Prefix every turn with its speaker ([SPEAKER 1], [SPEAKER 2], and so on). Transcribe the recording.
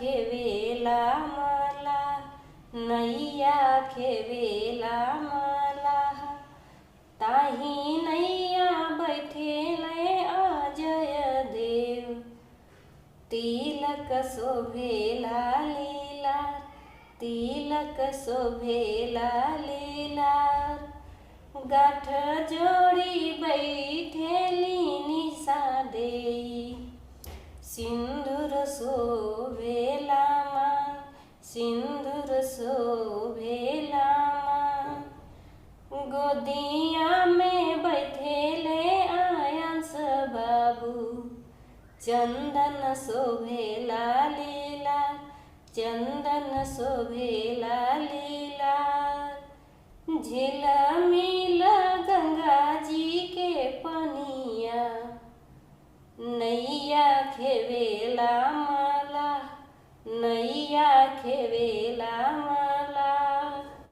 [SPEAKER 1] खेवेला मला, नैया खेवेला मला। ताही नैया बैठेले अजय देव, तिलक शोभेला लीला, तिलक शोभेला लीला। गाठ जोड़ी बैठेली निशा देई, सिंदूर शोभेला माँ, सिंदूर शोभेला माँ। गोदिया में बैठेले आयंस बाबू, चंदन शोभेला लीला, चंदन शोभेला लीला। झिलमिल